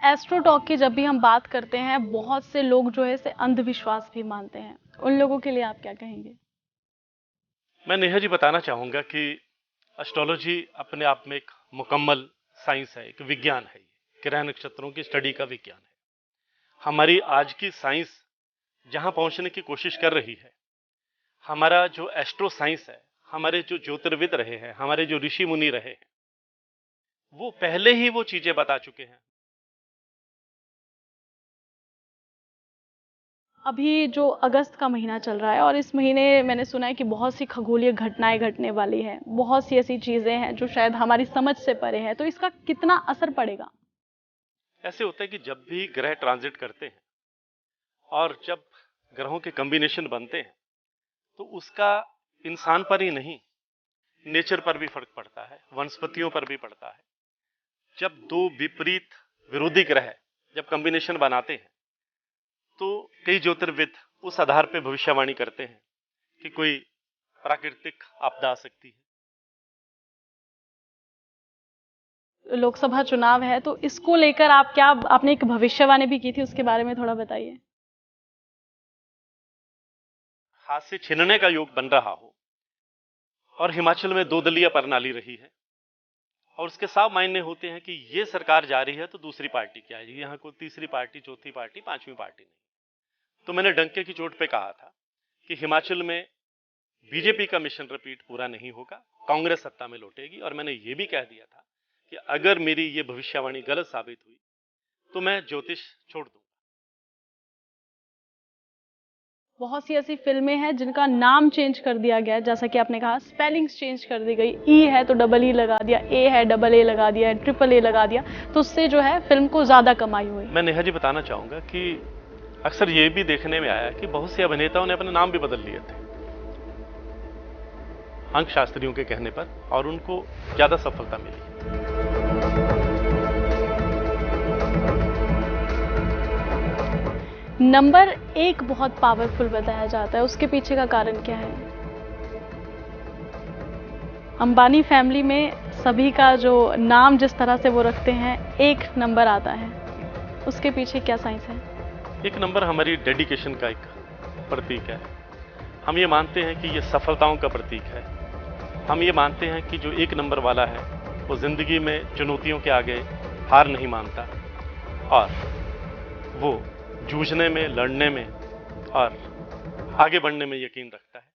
Astro talk की जब भी हम बात करते हैं, बहुत से लोग जो है इसे अंधविश्वास भी मानते हैं। उन लोगों के लिए आप क्या कहेंगे? मैं नेहा जी बताना चाहूंगा कि एस्ट्रोलॉजी अपने आप में एक मुकम्मल साइंस है, एक विज्ञान है। ये ग्रह नक्षत्रों की स्टडी का विज्ञान है। हमारी आज की साइंस जहां पहुंचने की कोशिश कर रही है, हमारा जो एस्ट्रो साइंस है, हमारे जो ज्योतिर्विद रहे हैं, हमारे जो ऋषि मुनि रहे हैं, वो पहले ही वो चीजें बता चुके हैं। अभी जो अगस्त का महीना चल रहा है और इस महीने मैंने सुना है कि बहुत सी खगोलीय घटनाएं घटने वाली हैं, बहुत सी ऐसी चीजें हैं जो शायद हमारी समझ से परे हैं, तो इसका कितना असर पड़ेगा? ऐसे होता है कि जब भी ग्रह ट्रांजिट करते हैं और जब ग्रहों के कॉम्बिनेशन बनते हैं, तो उसका इंसान पर ही नहीं, नेचर पर भी फर्क पड़ता है, वनस्पतियों पर भी पड़ता है। जब दो विपरीत विरोधी ग्रह जब कॉम्बिनेशन बनाते हैं, तो कई ज्योतिर्विद उस आधार पर भविष्यवाणी करते हैं कि कोई प्राकृतिक आपदा आ सकती है। लोकसभा चुनाव है, तो इसको लेकर आप क्या, आपने एक भविष्यवाणी भी की थी, उसके बारे में थोड़ा बताइए। हाथ से छीनने का योग बन रहा हो और हिमाचल में दो दलीय प्रणाली रही है और उसके साफ मायने होते हैं कि ये सरकार जा रही है तो दूसरी पार्टी क्या है, यहां कोई तीसरी पार्टी, चौथी पार्टी, पांचवी पार्टी नहीं। तो मैंने डंके की चोट पे कहा था कि हिमाचल में बीजेपी का मिशन रिपीट पूरा नहीं होगा, कांग्रेस सत्ता में लौटेगी। और मैंने ये भी कह दिया था कि अगर मेरी ये भविष्यवाणी गलत साबित हुई तो मैं ज्योतिष छोड़ दूंगा। बहुत सी ऐसी फिल्में हैं जिनका नाम चेंज कर दिया गया है, जैसा कि आपने कहा स्पेलिंग्स चेंज कर दी गई, ई है तो डबल ई लगा दिया, ए है डबल ए लगा दिया, ट्रिपल ए लगा दिया, तो उससे जो है फिल्म को ज्यादा कमाई हुई। मैं नेहा जी बताना चाहूंगा कि अक्सर ये भी देखने में आया कि बहुत से अभिनेताओं ने अपने नाम भी बदल लिए थे अंक शास्त्रियों के कहने पर, और उनको ज्यादा सफलता मिली। नंबर एक बहुत पावरफुल बताया जाता है, उसके पीछे का कारण क्या है? अंबानी फैमिली में सभी का जो नाम जिस तरह से वो रखते हैं, एक नंबर आता है, उसके पीछे क्या साइंस है? एक नंबर हमारी डेडिकेशन का एक प्रतीक है। हम ये मानते हैं कि ये सफलताओं का प्रतीक है। हम ये मानते हैं कि जो एक नंबर वाला है वो जिंदगी में चुनौतियों के आगे हार नहीं मानता और वो जूझने में, लड़ने में और आगे बढ़ने में यकीन रखता है।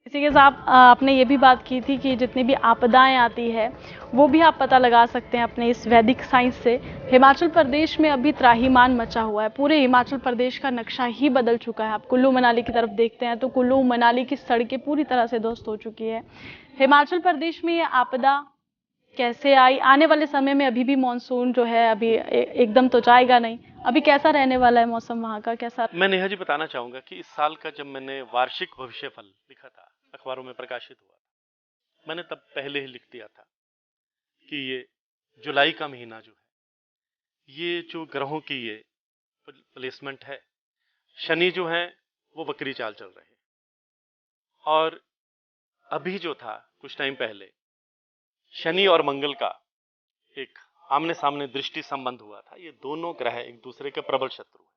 इसी के साथ आपने ये भी बात की थी कि जितनी भी आपदाएं आती है वो भी आप पता लगा सकते हैं अपने इस वैदिक साइंस से। हिमाचल प्रदेश में अभी त्राहिमाम मचा हुआ है, पूरे हिमाचल प्रदेश का नक्शा ही बदल चुका है। आप कुल्लू मनाली की तरफ देखते हैं तो कुल्लू मनाली की सड़कें पूरी तरह से ध्वस्त हो चुकी है। हिमाचल प्रदेश में ये आपदा कैसे आई, आने वाले समय में अभी भी मानसून जो है अभी एकदम तो जाएगा नहीं, अभी कैसा रहने वाला है मौसम वहां का, कैसा? मैं नेहा जी बताना चाहूंगा कि इस साल का जब मैंने वार्षिक भविष्यफल लिखा था, अखबारों में प्रकाशित हुआ, मैंने तब पहले ही लिख दिया था कि ये जुलाई का महीना जो है, ये जो ग्रहों की ये प्लेसमेंट है, शनि जो है वो बकरी चाल चल रहे हैं और अभी जो था कुछ टाइम पहले शनि और मंगल का एक आमने सामने दृष्टि संबंध हुआ था। ये दोनों ग्रह एक दूसरे के प्रबल शत्रु हैं,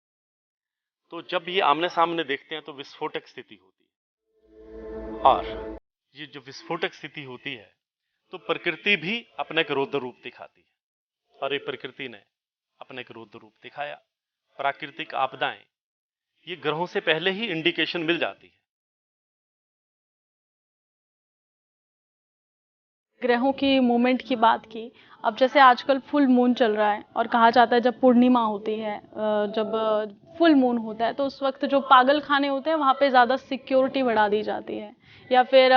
तो जब ये आमने सामने देखते हैं तो विस्फोटक स्थिति होती है और ये जो विस्फोटक स्थिति होती है तो प्रकृति भी अपना एक रौद्र रूप दिखाती है और ये प्रकृति ने अपना एक रौद्र रूप दिखाया। प्राकृतिक आपदाएं ये ग्रहों से पहले ही इंडिकेशन मिल जाती है। ग्रहों की मूवमेंट की बात की, अब जैसे आजकल फुल मून चल रहा है और कहा जाता है जब पूर्णिमा होती है, जब फुल मून होता है तो उस वक्त जो पागल खाने होते हैं वहां पे ज्यादा सिक्योरिटी बढ़ा दी जाती है, या फिर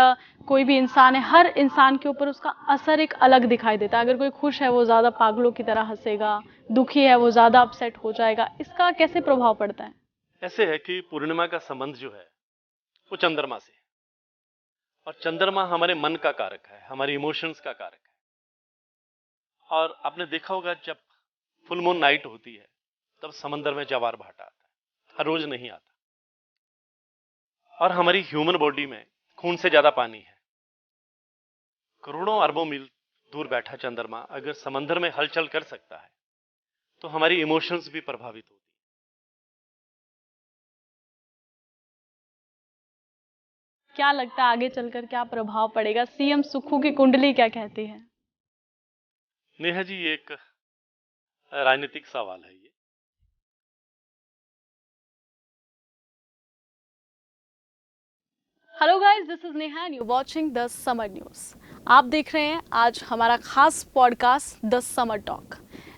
कोई भी इंसान है, हर इंसान के ऊपर उसका असर एक अलग दिखाई देता है। अगर कोई खुश है वो ज्यादा पागलों की तरह हंसेगा, दुखी है वो ज्यादा अपसेट हो जाएगा, इसका कैसे प्रभाव पड़ता है? ऐसे है कि पूर्णिमा का संबंध जो है वो चंद्रमा से है और चंद्रमा हमारे मन का कारक है, हमारे इमोशंस का कारक है। और आपने देखा होगा जब फुल मून नाइट होती है तब समंदर में ज्वार भाटा आता है, हर रोज नहीं आता। और हमारी ह्यूमन बॉडी में खून से ज्यादा पानी है, करोड़ों अरबों मील दूर बैठा चंद्रमा अगर समंदर में हलचल कर सकता है तो हमारी इमोशंस भी प्रभावित होती हैं। क्या लगता है आगे चलकर क्या प्रभाव पड़ेगा? सीएम सुक्खू की कुंडली क्या कहती है? नेहा जी, ये एक राजनीतिक सवाल है ये। Hello guys, this is Neha and you watching the summer news. आप देख रहे हैं आज हमारा खास पॉडकास्ट द समर टॉक।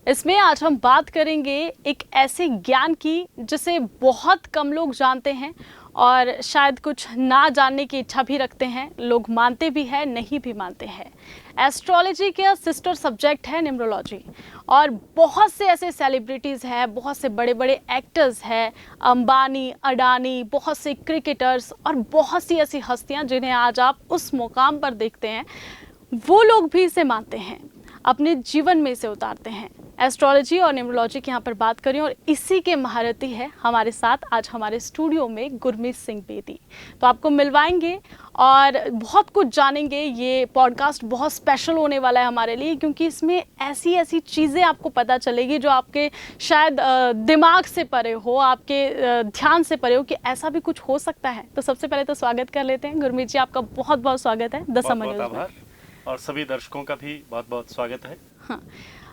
इसमें आज हम बात करेंगे एक ऐसे ज्ञान की जिसे बहुत कम लोग जानते हैं और शायद कुछ ना जानने की इच्छा भी रखते हैं। लोग मानते भी हैं, नहीं भी मानते हैं। एस्ट्रोलॉजी का सिस्टर सब्जेक्ट है न्यूमरोलॉजी, और बहुत से ऐसे सेलिब्रिटीज़ हैं, बहुत से बड़े बड़े एक्टर्स हैं, अंबानी, अडानी, बहुत से क्रिकेटर्स और बहुत सी ऐसी हस्तियां जिन्हें आज आप उस मुकाम पर देखते हैं, वो लोग भी इसे मानते हैं, अपने जीवन में इसे उतारते हैं। एस्ट्रोलॉजी और न्यूमरोलॉजी की यहाँ पर बात करें और इसी के महारथी है हमारे साथ आज हमारे स्टूडियो में गुरमीत सिंह बेदी। तो आपको मिलवाएंगे और बहुत कुछ जानेंगे। ये पॉडकास्ट बहुत स्पेशल होने वाला है हमारे लिए, क्योंकि इसमें ऐसी ऐसी चीज़ें आपको पता चलेगी जो आपके शायद दिमाग से परे हो, आपके ध्यान से परे हो कि ऐसा भी कुछ हो सकता है। तो सबसे पहले तो स्वागत कर लेते हैं गुरमीत जी, आपका बहुत बहुत स्वागत है द समर न्यूज़ में। और सभी दर्शकों का भी बहुत बहुत स्वागत है। हाँ,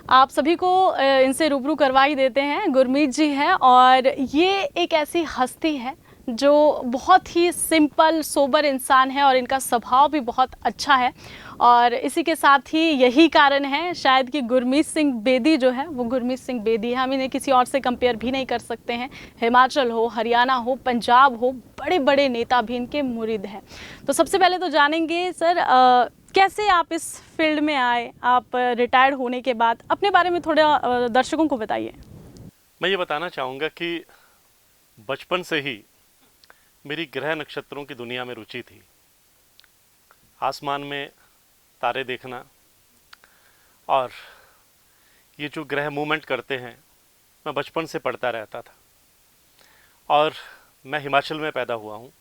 आप सभी को इनसे रूबरू करवा ही देते हैं। गुरमीत जी हैं और ये एक ऐसी हस्ती है जो बहुत ही सिंपल सोबर इंसान है और इनका स्वभाव भी बहुत अच्छा है। और इसी के साथ ही यही कारण है शायद कि गुरमीत सिंह बेदी जो है वो गुरमीत सिंह बेदी है। हम इन्हें किसी और से कंपेयर भी नहीं कर सकते हैं। हिमाचल हो, हरियाणा हो, पंजाब हो, बड़े बड़े नेता भी इनके मुरीद हैं। तो सबसे पहले तो जानेंगे सर, कैसे आप इस फील्ड में आए? आप रिटायर्ड होने के बाद अपने बारे में थोड़ा दर्शकों को बताइए। मैं ये बताना चाहूँगा कि बचपन से ही मेरी ग्रह नक्षत्रों की दुनिया में रुचि थी। आसमान में तारे देखना और ये जो ग्रह मूवमेंट करते हैं, मैं बचपन से पढ़ता रहता था। और मैं हिमाचल में पैदा हुआ हूँ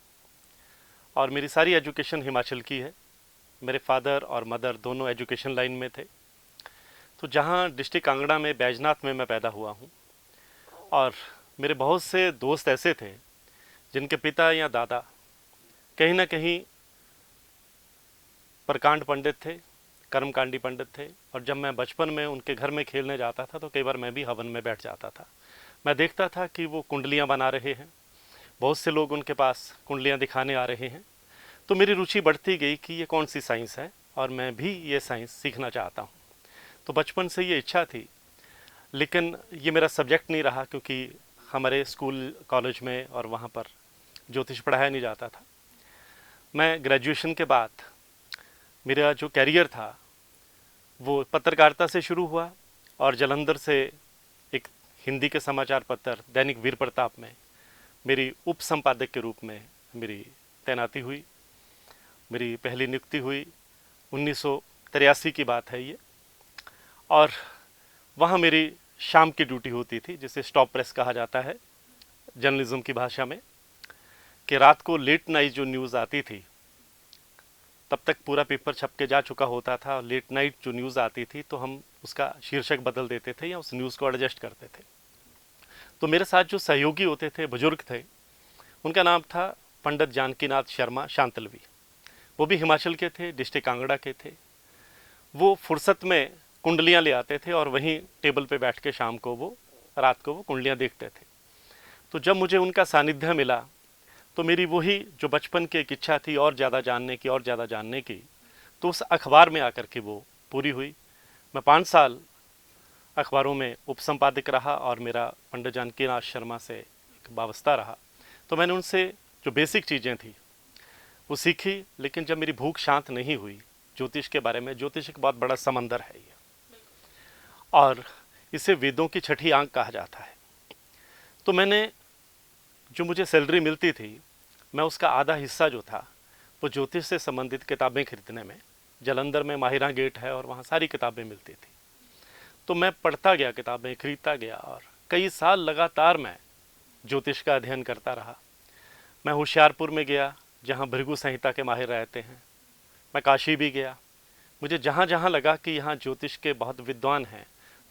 और मेरी सारी एजुकेशन हिमाचल की है। मेरे फादर और मदर दोनों एजुकेशन लाइन में थे। तो जहाँ डिस्ट्रिक्ट कांगड़ा में बैजनाथ में मैं पैदा हुआ हूँ, और मेरे बहुत से दोस्त ऐसे थे जिनके पिता या दादा कहीं ना कहीं प्रकांड पंडित थे, कर्मकांडी पंडित थे। और जब मैं बचपन में उनके घर में खेलने जाता था तो कई बार मैं भी हवन में बैठ जाता था। मैं देखता था कि वो कुंडलियाँ बना रहे हैं, बहुत से लोग उनके पास कुंडलियाँ दिखाने आ रहे हैं। तो मेरी रुचि बढ़ती गई कि ये कौन सी साइंस है और मैं भी ये साइंस सीखना चाहता हूँ। तो बचपन से ये इच्छा थी, लेकिन ये मेरा सब्जेक्ट नहीं रहा, क्योंकि हमारे स्कूल कॉलेज में और वहाँ पर ज्योतिष पढ़ाया नहीं जाता था। मैं ग्रेजुएशन के बाद मेरा जो कैरियर था वो पत्रकारिता से शुरू हुआ और जालंधर से एक हिंदी के समाचार पत्र दैनिक वीर प्रताप में मेरी उप संपादक के रूप में मेरी तैनाती हुई। मेरी पहली नियुक्ति हुई 1983 की बात है ये। और वहाँ मेरी शाम की ड्यूटी होती थी, जिसे स्टॉप प्रेस कहा जाता है जर्नलिज्म की भाषा में, कि रात को लेट नाइट जो न्यूज़ आती थी, तब तक पूरा पेपर छप के जा चुका होता था, और लेट नाइट जो न्यूज़ आती थी तो हम उसका शीर्षक बदल देते थे या उस न्यूज़ को एडजस्ट करते थे। तो मेरे साथ जो सहयोगी होते थे, बुजुर्ग थे, उनका नाम था पंडित जानकीनाथ शर्मा शांतलवी। वो भी हिमाचल के थे, डिस्ट्रिक्ट कांगड़ा के थे। वो फुर्सत में कुंडलियाँ ले आते थे और वहीं टेबल पे बैठ के शाम को वो रात को वो कुंडलियाँ देखते थे। तो जब मुझे उनका सानिध्य मिला तो मेरी वही जो बचपन की एक इच्छा थी और ज़्यादा जानने की, तो उस अखबार में आकर के वो पूरी हुई। मैं 5 साल अखबारों में उपसंपादक रहा और मेरा पंडित जानकीनाथ शर्मा से एक वाबस्ता रहा। तो मैंने उनसे जो बेसिक चीज़ें थी वो सीखी। लेकिन जब मेरी भूख शांत नहीं हुई ज्योतिष के बारे में, ज्योतिष एक बहुत बड़ा समंदर है ये, और इसे वेदों की छठी आंख कहा जाता है। तो मैंने जो मुझे सैलरी मिलती थी, मैं उसका आधा हिस्सा जो था वो ज्योतिष से संबंधित किताबें खरीदने में, जालंधर में माहिरा गेट है और वहाँ सारी किताबें मिलती थी, तो मैं पढ़ता गया, किताबें खरीदता गया और कई साल लगातार मैं ज्योतिष का अध्ययन करता रहा। मैं होशियारपुर में गया जहाँ भृगु संहिता के माहिर रहते हैं। मैं काशी भी गया, मुझे जहाँ जहाँ लगा कि यहाँ ज्योतिष के बहुत विद्वान हैं,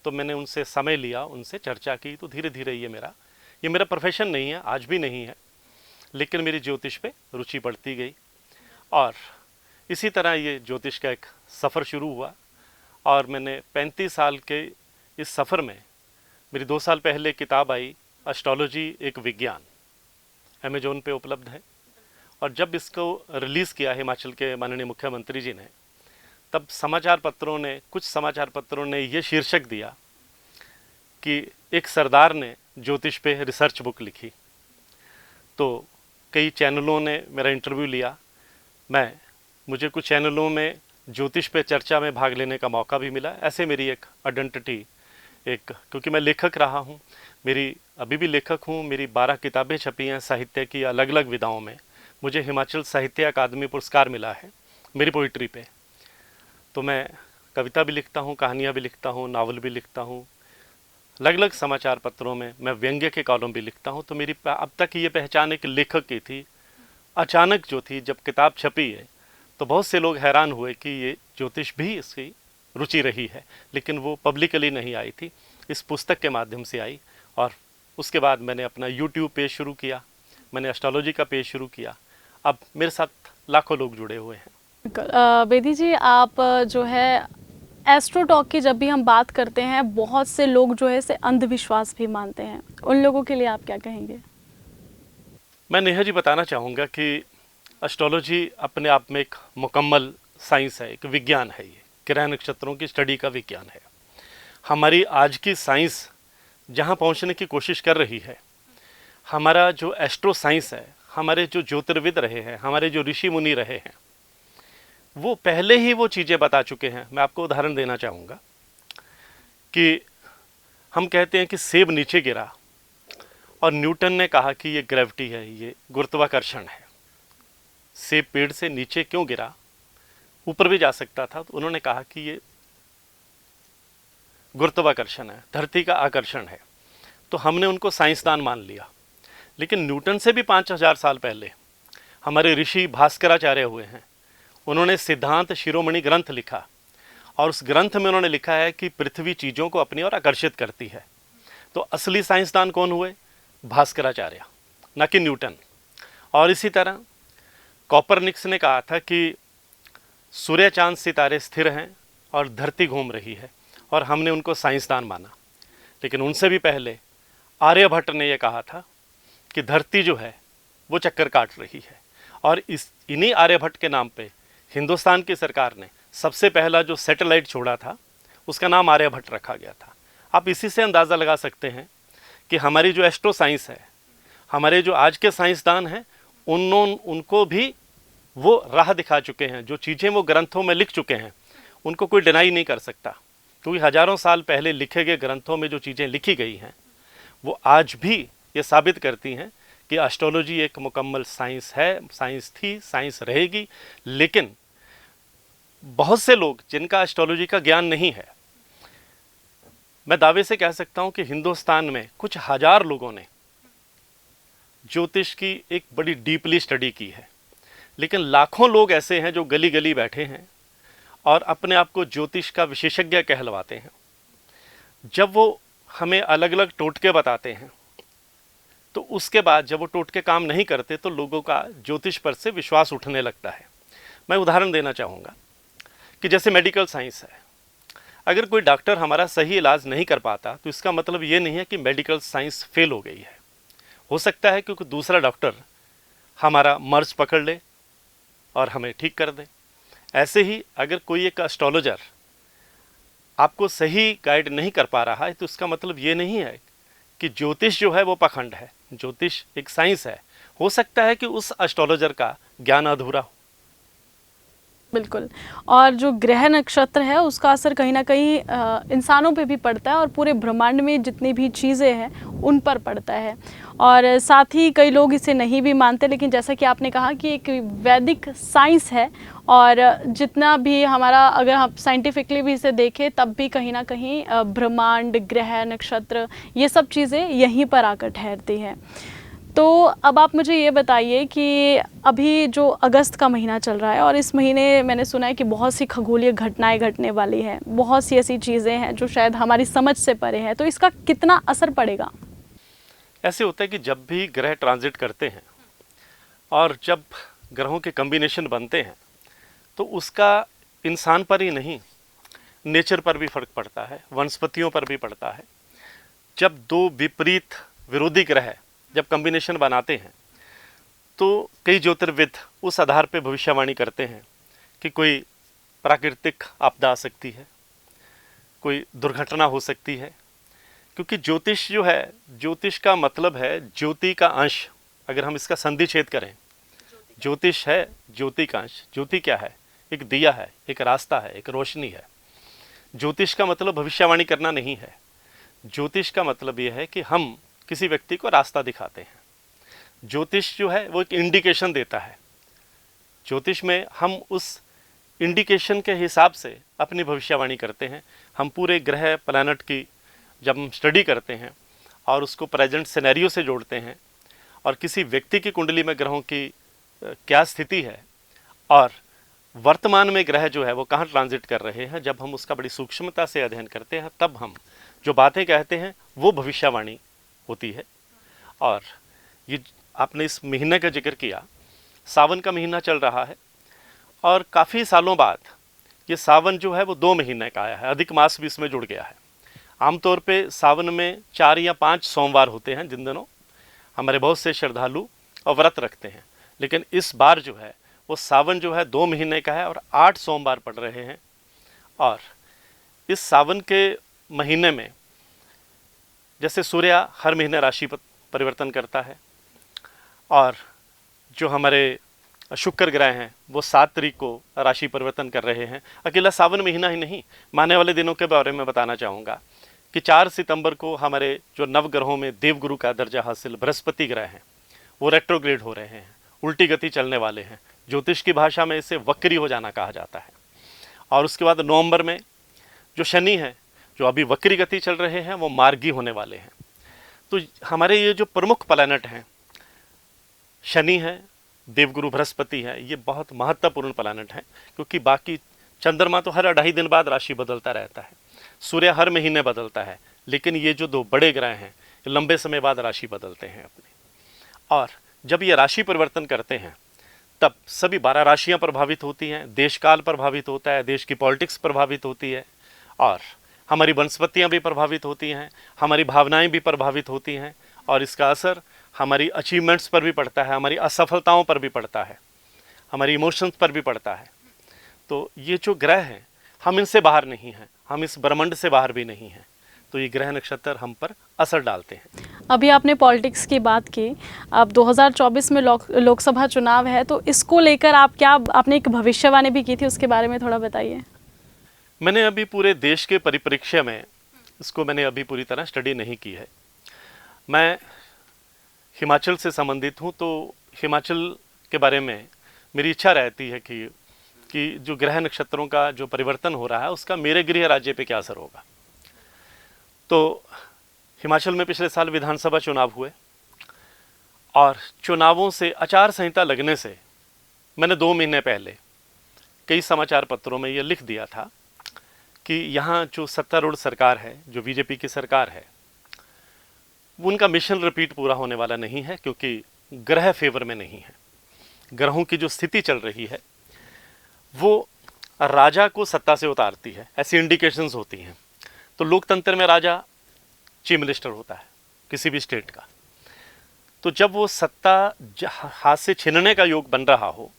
तो मैंने उनसे समय लिया, उनसे चर्चा की। तो धीरे धीरे ये मेरा प्रोफेशन नहीं है, आज भी नहीं है, लेकिन मेरी ज्योतिष पे रुचि बढ़ती गई। और इसी तरह ये ज्योतिष का एक सफ़र शुरू हुआ। और मैंने 35 साल के इस सफ़र में मेरी 2 साल पहले किताब आई, एस्ट्रोलॉजी एक विज्ञान, अमेजोन पे उपलब्ध है। और जब इसको रिलीज़ किया हिमाचल के माननीय मुख्यमंत्री जी ने, तब कुछ समाचार पत्रों ने ये शीर्षक दिया कि एक सरदार ने ज्योतिष पे रिसर्च बुक लिखी। तो कई चैनलों ने मेरा इंटरव्यू लिया। मुझे कुछ चैनलों में ज्योतिष पे चर्चा में भाग लेने का मौका भी मिला। ऐसे मेरी एक आइडेंटिटी, क्योंकि मैं लेखक रहा हूँ, अभी भी लेखक हूँ। मेरी 12 किताबें छपी हैं साहित्य की अलग अलग विधाओं में। मुझे हिमाचल साहित्य अकादमी पुरस्कार मिला है मेरी पोइट्री पे। तो मैं कविता भी लिखता हूँ, कहानियाँ भी लिखता हूँ, नावल भी लिखता हूँ। अलग अलग समाचार पत्रों में मैं व्यंग्य के कॉलम भी लिखता हूँ। तो मेरी अब तक ये पहचान एक लेखक की थी। अचानक जो थी, जब किताब छपी है, तो बहुत से लोग हैरान हुए कि ये ज्योतिष भी इसकी रुचि रही है, लेकिन वो पब्लिकली नहीं आई थी, इस पुस्तक के माध्यम से आई। और उसके बाद मैंने अपना यूट्यूब पेज शुरू किया, मैंने एस्ट्रोलॉजी का पेज शुरू किया। अब मेरे साथ लाखों लोग जुड़े हुए हैं। बेदी जी, आप जो है एस्ट्रो टॉक की जब भी हम बात करते हैं, बहुत से लोग जो है इसे अंधविश्वास भी मानते हैं, उन लोगों के लिए आप क्या कहेंगे? मैं नेहा जी बताना चाहूँगा कि एस्ट्रोलॉजी अपने आप में एक मुकम्मल साइंस है, एक विज्ञान है। ये ग्रह नक्षत्रों की स्टडी का विज्ञान है। हमारी आज की साइंस जहाँ पहुँचने की कोशिश कर रही है, हमारा जो एस्ट्रो साइंस है, हमारे जो ज्योतिर्विद रहे हैं, हमारे जो ऋषि मुनि रहे हैं, वो पहले ही वो चीज़ें बता चुके हैं। मैं आपको उदाहरण देना चाहूँगा कि हम कहते हैं कि सेब नीचे गिरा और न्यूटन ने कहा कि ये ग्रेविटी है, ये गुरुत्वाकर्षण है। सेब पेड़ से नीचे क्यों गिरा, ऊपर भी जा सकता था, तो उन्होंने कहा कि ये गुरुत्वाकर्षण है, धरती का आकर्षण है। तो हमने उनको साइंसदान मान लिया। लेकिन न्यूटन से भी 5000 साल पहले हमारे ऋषि भास्कराचार्य हुए हैं। उन्होंने सिद्धांत शिरोमणि ग्रंथ लिखा, और उस ग्रंथ में उन्होंने लिखा है कि पृथ्वी चीज़ों को अपनी ओर आकर्षित करती है। तो असली साइंसदान कौन हुए? भास्कराचार्य, न कि न्यूटन। और इसी तरह कॉपरनिकस ने कहा था कि सूर्य चांद सितारे स्थिर हैं और धरती घूम रही है, और हमने उनको साइंसदान माना। लेकिन उनसे भी पहले आर्यभट्ट ने यह कहा था कि धरती जो है वो चक्कर काट रही है। और इन्हीं आर्यभट्ट के नाम पे हिंदुस्तान की सरकार ने सबसे पहला जो सैटेलाइट छोड़ा था, उसका नाम आर्यभट्ट रखा गया था। आप इसी से अंदाज़ा लगा सकते हैं कि हमारी जो एस्ट्रो साइंस है, हमारे जो आज के साइंसदान हैं, उनको भी वो राह दिखा चुके हैं। जो चीज़ें वो ग्रंथों में लिख चुके हैं, उनको कोई डिनाई नहीं कर सकता, क्योंकि हजारों साल पहले लिखे गए ग्रंथों में जो चीज़ें लिखी गई हैं, वो आज भी ये साबित करती हैं कि एस्ट्रोलॉजी एक मुकम्मल साइंस है, साइंस थी, साइंस रहेगी। लेकिन बहुत से लोग जिनका एस्ट्रोलॉजी का ज्ञान नहीं है, मैं दावे से कह सकता हूं कि हिंदुस्तान में कुछ हजार लोगों ने ज्योतिष की एक बड़ी डीपली स्टडी की है। लेकिन लाखों लोग ऐसे हैं जो गली गली बैठे हैं और अपने आप को ज्योतिष का विशेषज्ञ कहलवाते हैं। जब वो हमें अलग अलग टोटके बताते हैं, तो उसके बाद जब वो टोटके काम नहीं करते, तो लोगों का ज्योतिष पर से विश्वास उठने लगता है। मैं उदाहरण देना चाहूँगा कि जैसे मेडिकल साइंस है, अगर कोई डॉक्टर हमारा सही इलाज नहीं कर पाता, तो इसका मतलब ये नहीं है कि मेडिकल साइंस फेल हो गई है। हो सकता है क्योंकि दूसरा डॉक्टर हमारा मर्ज पकड़ ले और हमें ठीक कर दे। ऐसे ही अगर कोई एक एस्ट्रोलॉजर आपको सही गाइड नहीं कर पा रहा है, तो इसका मतलब ये नहीं है कि ज्योतिष जो है वो पाखंड है। ज्योतिष एक साइंस है। हो सकता है कि उस एस्ट्रोलॉजर का ज्ञान अधूरा हो। बिल्कुल। और जो ग्रह नक्षत्र है, उसका असर कहीं ना कहीं इंसानों पे भी पड़ता है, और पूरे ब्रह्मांड में जितनी भी चीज़ें हैं उन पर पड़ता है। और साथ ही कई लोग इसे नहीं भी मानते, लेकिन जैसा कि आपने कहा कि एक वैदिक साइंस है, और जितना भी हमारा, अगर हम साइंटिफिकली भी इसे देखें, तब भी कहीं ना कहीं ब्रह्मांड, ग्रह नक्षत्र, ये सब चीज़ें यहीं पर आकर ठहरती हैं। तो अब आप मुझे ये बताइए कि अभी जो अगस्त का महीना चल रहा है और इस महीने मैंने सुना है कि बहुत सी खगोलीय घटनाएं घटने वाली हैं, बहुत सी ऐसी चीज़ें हैं जो शायद हमारी समझ से परे हैं, तो इसका कितना असर पड़ेगा? ऐसे होता है कि जब भी ग्रह ट्रांजिट करते हैं और जब ग्रहों के कॉम्बिनेशन बनते हैं तो उसका इंसान पर ही नहीं, नेचर पर भी फर्क पड़ता है, वनस्पतियों पर भी पड़ता है। जब दो विपरीत विरोधी ग्रह जब कॉम्बिनेशन बनाते हैं तो कई ज्योतिर्विद उस आधार पर भविष्यवाणी करते हैं कि कोई प्राकृतिक आपदा आ सकती है, कोई दुर्घटना हो सकती है। क्योंकि ज्योतिष जो है, ज्योतिष का मतलब है ज्योति का अंश। अगर हम इसका संधि छेद करें, ज्योतिष है ज्योति का अंश। ज्योति क्या है? एक दिया है, एक रास्ता है, एक रोशनी है। ज्योतिष का मतलब भविष्यवाणी करना नहीं है। ज्योतिष का मतलब यह है कि हम किसी व्यक्ति को रास्ता दिखाते हैं। ज्योतिष जो है वो एक इंडिकेशन देता है। ज्योतिष में हम उस इंडिकेशन के हिसाब से अपनी भविष्यवाणी करते हैं। हम पूरे ग्रह प्लैनेट की जब हम स्टडी करते हैं और उसको प्रेजेंट सिनेरियो से जोड़ते हैं और किसी व्यक्ति की कुंडली में ग्रहों की क्या स्थिति है और वर्तमान में ग्रह जो है वो कहाँ ट्रांजिट कर रहे हैं, जब हम उसका बड़ी सूक्ष्मता से अध्ययन करते हैं तब हम जो बातें कहते हैं वो भविष्यवाणी होती है। और ये आपने इस महीने का जिक्र किया, सावन का महीना चल रहा है और काफ़ी सालों बाद ये सावन जो है वो 2 महीने का आया है, अधिक मास भी इसमें जुड़ गया है। आमतौर पे सावन में 4 या 5 सोमवार होते हैं जिन दिनों हमारे बहुत से श्रद्धालु और व्रत रखते हैं, लेकिन इस बार जो है वो सावन जो है 2 महीने का है और 8 सोमवार पड़ रहे हैं। और इस सावन के महीने में जैसे सूर्य हर महीने राशि परिवर्तन करता है और जो हमारे शुक्र ग्रह हैं वो 7 तारीख को राशि परिवर्तन कर रहे हैं। अकेला सावन महीना ही नहीं, माने वाले दिनों के बारे में बताना चाहूँगा कि 4 सितंबर को हमारे जो नवग्रहों में देवगुरु का दर्जा हासिल बृहस्पति ग्रह हैं वो रेट्रोग्रेड हो रहे हैं, उल्टी गति चलने वाले हैं। ज्योतिष की भाषा में इसे वक्री हो जाना कहा जाता है। और उसके बाद नवंबर में जो शनि है जो अभी वक्री गति चल रहे हैं वो मार्गी होने वाले हैं। तो हमारे ये जो प्रमुख प्लैनेट हैं, शनि है, देवगुरु बृहस्पति है, ये बहुत महत्वपूर्ण प्लैनेट हैं क्योंकि बाकी चंद्रमा तो हर 2.5 दिन बाद राशि बदलता रहता है, सूर्य हर महीने बदलता है, लेकिन ये जो 2 बड़े ग्रह हैं लंबे समय बाद राशि बदलते हैं अपनी। और जब ये राशि परिवर्तन करते हैं तब सभी 12 राशियां प्रभावित होती हैं, देश काल प्रभावित होता है, देश की पॉलिटिक्स प्रभावित होती है और हमारी वनस्पतियां भी प्रभावित होती हैं, हमारी भावनाएं भी प्रभावित होती हैं और इसका असर हमारी अचीवमेंट्स पर भी पड़ता है, हमारी असफलताओं पर भी पड़ता है, हमारी इमोशंस पर भी पड़ता है। तो ये जो ग्रह हैं हम इनसे बाहर नहीं हैं, हम इस ब्रह्मांड से बाहर भी नहीं हैं, तो ये ग्रह नक्षत्र हम पर असर डालते हैं। अभी आपने पॉलिटिक्स की बात की, अब 2024 में लोकसभा चुनाव है, तो इसको लेकर आपने एक भविष्यवाणी भी की थी, उसके बारे में थोड़ा बताइए। मैंने अभी पूरे देश के परिप्रेक्ष्य में इसको मैंने अभी पूरी तरह स्टडी नहीं की है। मैं हिमाचल से संबंधित हूँ, तो हिमाचल के बारे में मेरी इच्छा रहती है कि जो ग्रह नक्षत्रों का जो परिवर्तन हो रहा है उसका मेरे गृह राज्य पे क्या असर होगा। तो हिमाचल में पिछले साल विधानसभा चुनाव हुए और चुनावों से आचार संहिता लगने से मैंने 2 महीने पहले कई समाचार पत्रों में यह लिख दिया था कि यहाँ जो सत्तारूढ़ सरकार है, जो बीजेपी की सरकार है, उनका मिशन रिपीट पूरा होने वाला नहीं है क्योंकि ग्रह फेवर में नहीं है। ग्रहों की जो स्थिति चल रही है वो राजा को सत्ता से उतारती है, ऐसी इंडिकेशंस होती हैं। तो लोकतंत्र में राजा चीफ मिनिस्टर होता है किसी भी स्टेट का, तो जब वो सत्ता हाथ से छीनने का योग बन रहा हो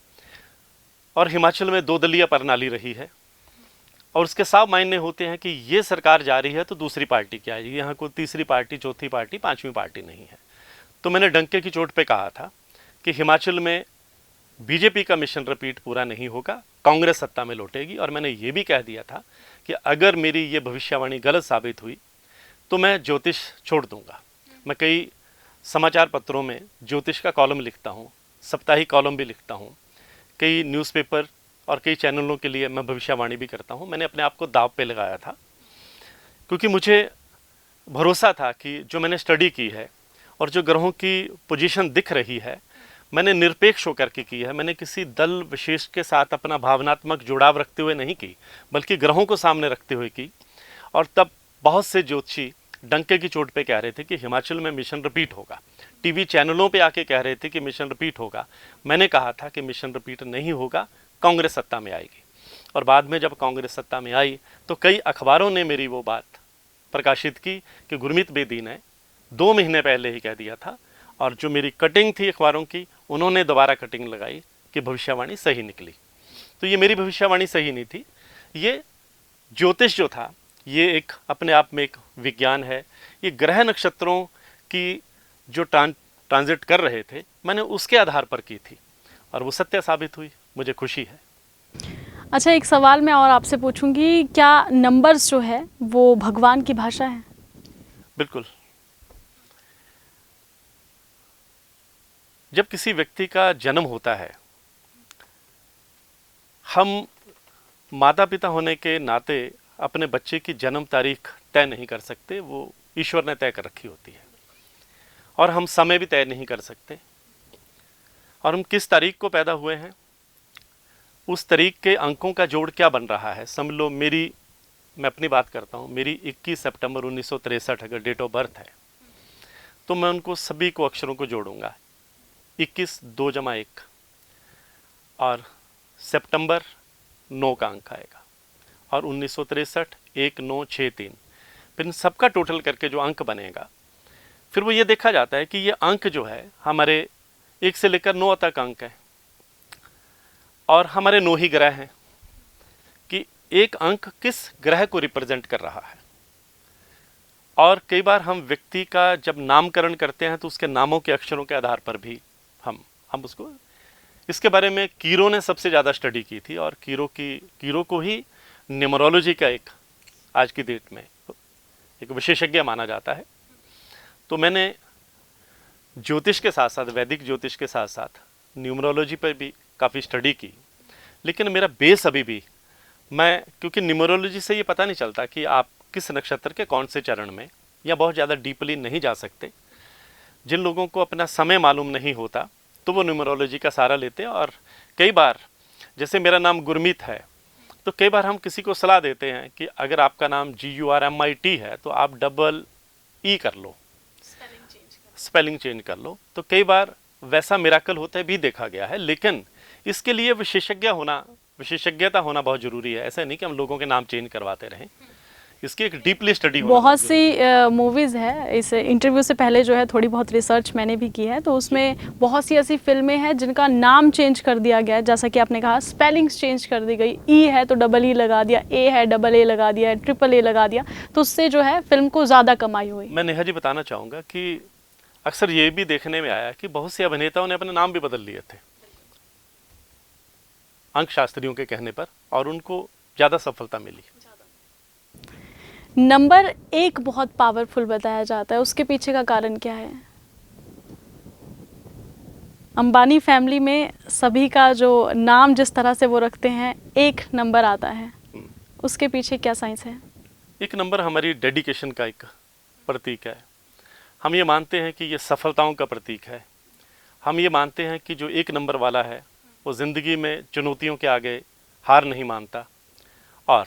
और हिमाचल में 2 दलीय प्रणाली रही है और उसके साफ मायने होते हैं कि ये सरकार जा रही है तो दूसरी पार्टी क्या है, यहाँ कोई तीसरी पार्टी, चौथी पार्टी, 5वीं पार्टी नहीं है। तो मैंने डंके की चोट पे कहा था कि हिमाचल में बीजेपी का मिशन रिपीट पूरा नहीं होगा, कांग्रेस सत्ता में लौटेगी। और मैंने ये भी कह दिया था कि अगर मेरी ये भविष्यवाणी गलत साबित हुई तो मैं ज्योतिष छोड़ दूंगा। मैं कई समाचार पत्रों में ज्योतिष का कॉलम लिखता हूँ, साप्ताहिक कॉलम भी लिखता हूँ, कई न्यूज़पेपर और कई चैनलों के लिए मैं भविष्यवाणी भी करता हूँ। मैंने अपने आप को दांव पे लगाया था क्योंकि मुझे भरोसा था कि जो मैंने स्टडी की है और जो ग्रहों की पोजीशन दिख रही है, मैंने निरपेक्ष होकर के की है। मैंने किसी दल विशेष के साथ अपना भावनात्मक जुड़ाव रखते हुए नहीं की, बल्कि ग्रहों को सामने रखते हुए की। और तब बहुत से ज्योतिषी डंके की चोट पे कह रहे थे कि हिमाचल में मिशन रिपीट होगा। टीवी चैनलों पे आके कह रहे थे कि मिशन रिपीट होगा। मैंने कहा था कि मिशन रिपीट नहीं होगा, कांग्रेस सत्ता में आएगी। और बाद में जब कांग्रेस सत्ता में आई तो कई अखबारों ने मेरी वो बात प्रकाशित की कि गुरमीत बेदी ने 2 महीने पहले ही कह दिया था। और जो मेरी कटिंग थी अखबारों की, उन्होंने दोबारा कटिंग लगाई कि भविष्यवाणी सही निकली। तो ये मेरी भविष्यवाणी सही नहीं थी। ये ज्योतिष जो था, ये एक अपने आप में एक विज्ञान है। ये ग्रह नक्षत्रों की जो ट्रांजिट कर रहे थे, मैंने उसके आधार पर की थी और वो सत्य साबित हुई। मुझे खुशी है। अच्छा, एक सवाल मैं और आपसे पूछूंगी, क्या नंबर्स जो है वो भगवान की भाषा है? बिल्कुल। जब किसी व्यक्ति का जन्म होता है, हम माता पिता होने के नाते अपने बच्चे की जन्म तारीख तय नहीं कर सकते, वो ईश्वर ने तय कर रखी होती है। और हम समय भी तय नहीं कर सकते। और हम किस तारीख को पैदा हुए हैं, उस तारीख के अंकों का जोड़ क्या बन रहा है। समझ लो मैं अपनी बात करता हूँ, मेरी 21 सितंबर 1963 अगर डेट ऑफ बर्थ है, तो मैं उनको सभी को अक्षरों को जोड़ूंगा। 21 2 जमा 1 और सितंबर 9 का अंक आएगा और 1963 1963, फिर इन सबका टोटल करके जो अंक बनेगा, फिर वो ये देखा जाता है कि ये अंक जो है हमारे 1 से लेकर 9 तक अंक है और हमारे 9 ही ग्रह हैं कि एक अंक किस ग्रह को रिप्रेजेंट कर रहा है। और कई बार हम व्यक्ति का जब नामकरण करते हैं तो उसके नामों के अक्षरों के आधार पर भी हम उसको, इसके बारे में कीरो ने सबसे ज़्यादा स्टडी की थी और कीरो को ही न्यूमरोलॉजी का एक आज की डेट में एक विशेषज्ञ माना जाता है। तो मैंने ज्योतिष के साथ साथ, वैदिक ज्योतिष के साथ साथ न्यूमरोलॉजी पर भी काफ़ी स्टडी की। लेकिन मेरा बेस अभी भी, क्योंकि न्यूमरोलॉजी से ये पता नहीं चलता कि आप किस नक्षत्र के कौन से चरण में, या बहुत ज़्यादा डीपली नहीं जा सकते। जिन लोगों को अपना समय मालूम नहीं होता तो वो न्यूमरोलॉजी का सहारा लेते हैं। और कई बार, जैसे मेरा नाम गुरमीत है, तो कई बार हम किसी को सलाह देते हैं कि अगर आपका नाम GURMIT है तो आप डबल E कर लो, स्पेलिंग चेंज कर लो। तो कई बार वैसा मिराकल होता भी देखा गया है। लेकिन इसके लिए विशेषज्ञता होना बहुत जरूरी है। ऐसा नहीं कि हम लोगों के नाम चेंज करवाते रहें, इसकी एक डीपली स्टडी होना। बहुत सी मूवीज़ है, इस इंटरव्यू से पहले जो है थोड़ी बहुत रिसर्च मैंने भी की है, तो उसमें बहुत सी ऐसी फिल्में हैं जिनका नाम चेंज कर दिया गया है। जैसा कि आपने कहा, स्पेलिंग्स चेंज कर दी गई, ई है तो डबल ई लगा दिया, ए है डबल ए लगा दिया, ट्रिपल ए लगा दिया, तो उससे जो है फिल्म को ज़्यादा कमाई हुई। मैं नेहा जी बताना चाहूँगा कि अक्सर ये भी देखने में आया कि बहुत से अभिनेताओं ने अपने नाम भी बदल लिए थे अंक शास्त्रियों के कहने पर, और उनको ज़्यादा सफलता मिली। नंबर 1 बहुत पावरफुल बताया जाता है, उसके पीछे का कारण क्या है? अंबानी फैमिली में सभी का जो नाम जिस तरह से वो रखते हैं, 1 नंबर आता है, उसके पीछे क्या साइंस है? 1 नंबर हमारी डेडिकेशन का एक प्रतीक है। हम ये मानते हैं कि ये सफलताओं का प्रतीक है। हम ये मानते हैं कि जो 1 नंबर वाला है वो ज़िंदगी में चुनौतियों के आगे हार नहीं मानता और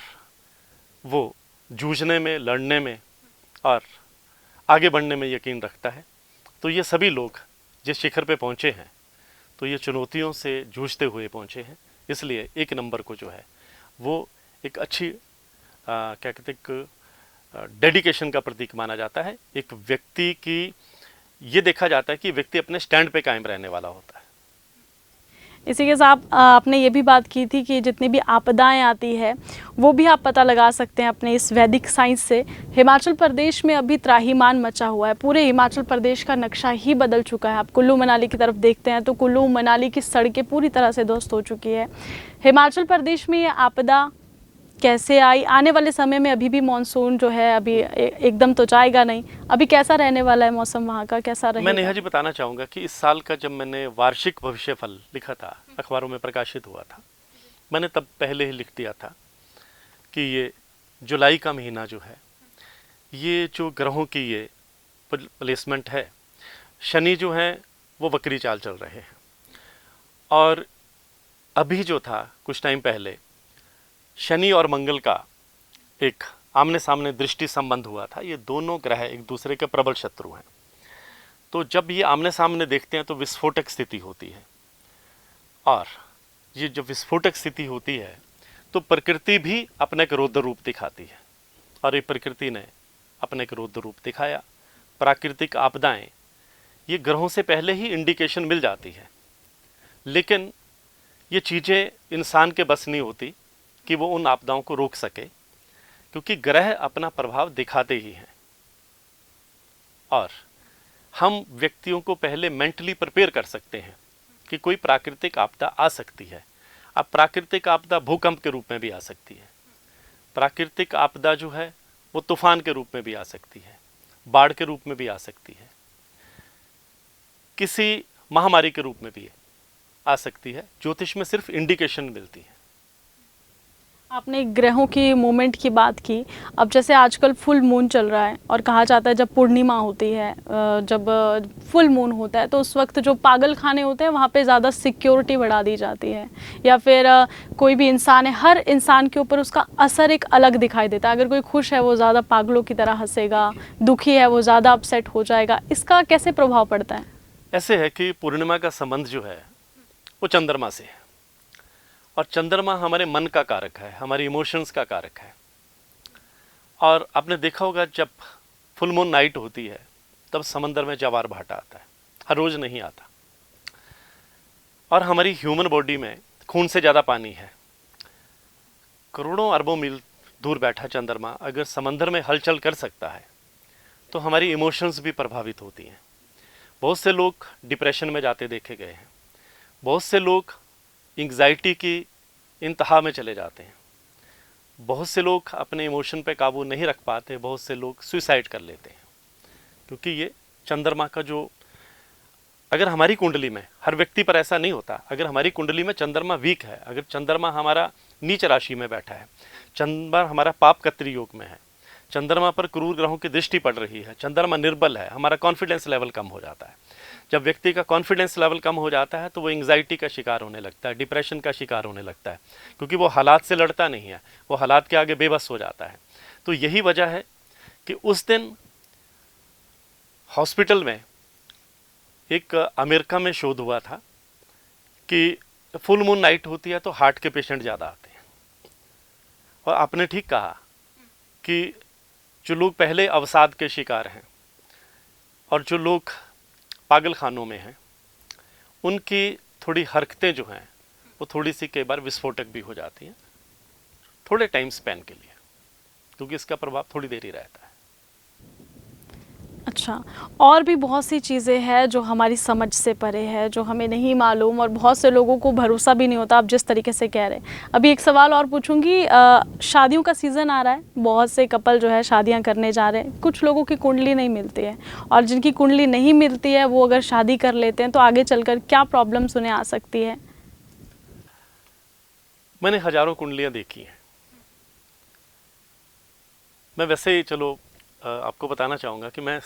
वो जूझने में, लड़ने में और आगे बढ़ने में यकीन रखता है। तो ये सभी लोग जिस शिखर पे पहुँचे हैं, तो ये चुनौतियों से जूझते हुए पहुँचे हैं। इसलिए 1 नंबर को जो है वो एक अच्छी क्या कहते हैं, डेडिकेशन का प्रतीक माना जाता है। एक व्यक्ति की ये देखा जाता है कि व्यक्ति अपने स्टैंड पे कायम रहने वाला होता है। इसी के साथ आपने ये भी बात की थी कि जितनी भी आपदाएं आती है वो भी आप पता लगा सकते हैं अपने इस वैदिक साइंस से। हिमाचल प्रदेश में अभी त्राहिमाम मचा हुआ है, पूरे हिमाचल प्रदेश का नक्शा ही बदल चुका है। आप कुल्लू मनाली की तरफ देखते हैं तो कुल्लू मनाली की सड़कें पूरी तरह से ध्वस्त हो चुकी है। हिमाचल प्रदेश में ये आपदा कैसे आई, आने वाले समय में अभी भी मानसून जो है अभी एकदम तो जाएगा नहीं, अभी कैसा रहने वाला है मौसम वहाँ का, कैसा रहेगा? मैं नेहा जी बताना चाहूँगा कि इस साल का जब मैंने वार्षिक भविष्यफल लिखा था, अखबारों में प्रकाशित हुआ था, मैंने तब पहले ही लिख दिया था कि ये जुलाई का महीना जो है, ये जो ग्रहों की ये प्लेसमेंट है, शनि जो हैं वो वक्री चाल चल रहे हैं, और अभी जो था कुछ टाइम पहले शनि और मंगल का एक आमने सामने दृष्टि संबंध हुआ था। ये दोनों ग्रह एक दूसरे के प्रबल शत्रु हैं, तो जब ये आमने सामने देखते हैं तो विस्फोटक स्थिति होती है, और ये जब विस्फोटक स्थिति होती है तो प्रकृति भी अपने एक रौद्र रूप दिखाती है, और ये प्रकृति ने अपने एक रौद्र रूप दिखाया। प्राकृतिक आपदाएं ये ग्रहों से पहले ही इंडिकेशन मिल जाती है, लेकिन ये चीज़ें इंसान के बस नहीं होती कि वो उन आपदाओं को रोक सके, क्योंकि ग्रह अपना प्रभाव दिखाते ही हैं। और हम व्यक्तियों को पहले मेंटली प्रिपेयर कर सकते हैं कि कोई प्राकृतिक आपदा आ सकती है। अब प्राकृतिक आपदा भूकंप के रूप में भी आ सकती है, प्राकृतिक आपदा जो है वो तूफान के रूप में भी आ सकती है, बाढ़ के रूप में भी आ सकती है, किसी महामारी के रूप में भी आ सकती है। ज्योतिष में सिर्फ इंडिकेशन मिलती है। आपने ग्रहों की मूवमेंट की बात की। अब जैसे आजकल फुल मून चल रहा है, और कहा जाता है जब पूर्णिमा होती है, जब फुल मून होता है, तो उस वक्त जो पागल खाने होते हैं वहाँ पे ज़्यादा सिक्योरिटी बढ़ा दी जाती है, या फिर कोई भी इंसान है, हर इंसान के ऊपर उसका असर एक अलग दिखाई देता है। अगर कोई खुश है वो ज़्यादा पागलों की तरह हंसेगा, दुखी है वो ज़्यादा अपसेट हो जाएगा। इसका कैसे प्रभाव पड़ता है? ऐसे है कि पूर्णिमा का संबंध जो है वो चंद्रमा से है, और चंद्रमा हमारे मन का कारक है, हमारे इमोशंस का कारक है। और आपने देखा होगा जब फुल मून नाइट होती है तब समंदर में ज्वार भाटा आता है, हर रोज नहीं आता। और हमारी ह्यूमन बॉडी में खून से ज़्यादा पानी है। करोड़ों अरबों मील दूर बैठा चंद्रमा अगर समंदर में हलचल कर सकता है तो हमारी इमोशंस भी प्रभावित होती हैं। बहुत से लोग डिप्रेशन में जाते देखे गए हैं, बहुत से लोग एंग्जाइटी की इंतहा में चले जाते हैं, बहुत से लोग अपने इमोशन पे काबू नहीं रख पाते, बहुत से लोग सुसाइड कर लेते हैं, क्योंकि ये चंद्रमा का जो, अगर हमारी कुंडली में, हर व्यक्ति पर ऐसा नहीं होता, अगर हमारी कुंडली में चंद्रमा वीक है, अगर चंद्रमा हमारा नीच राशि में बैठा है, चंद्रमा हमारा पाप कत्री योग में है, चंद्रमा पर क्रूर ग्रहों की दृष्टि पड़ रही है, चंद्रमा निर्बल है, हमारा कॉन्फिडेंस लेवल कम हो जाता है। जब व्यक्ति का कॉन्फिडेंस लेवल कम हो जाता है तो वो एंग्जाइटी का शिकार होने लगता है, डिप्रेशन का शिकार होने लगता है, क्योंकि वो हालात से लड़ता नहीं है, वो हालात के आगे बेबस हो जाता है। तो यही वजह है कि उस दिन हॉस्पिटल में एक अमेरिका में शोध हुआ था कि फुल मून नाइट होती है तो हार्ट के पेशेंट ज़्यादा आते हैं। और आपने ठीक कहा कि जो लोग पहले अवसाद के शिकार हैं और जो लोग पागल खानों में हैं, उनकी थोड़ी हरकतें जो हैं वो थोड़ी सी कई बार विस्फोटक भी हो जाती हैं, थोड़े टाइम स्पैन के लिए, क्योंकि इसका प्रभाव थोड़ी देर ही रहता है। अच्छा, और भी बहुत सी चीज़ें हैं जो हमारी समझ से परे है, जो हमें नहीं मालूम, और बहुत से लोगों को भरोसा भी नहीं होता, आप जिस तरीके से कह रहे हैं। अभी एक सवाल और पूछूंगी। शादियों का सीज़न आ रहा है, बहुत से कपल जो है शादियां करने जा रहे हैं, कुछ लोगों की कुंडली नहीं मिलती है, और जिनकी कुंडली नहीं मिलती है वो अगर शादी कर लेते हैं तो आगे चलकर क्या प्रॉब्लम्स उन्हें आ सकती है? मैंने हजारों कुंडलियां देखी हैं। मैं वैसे ही चलो आपको बताना चाहूँगा कि मैं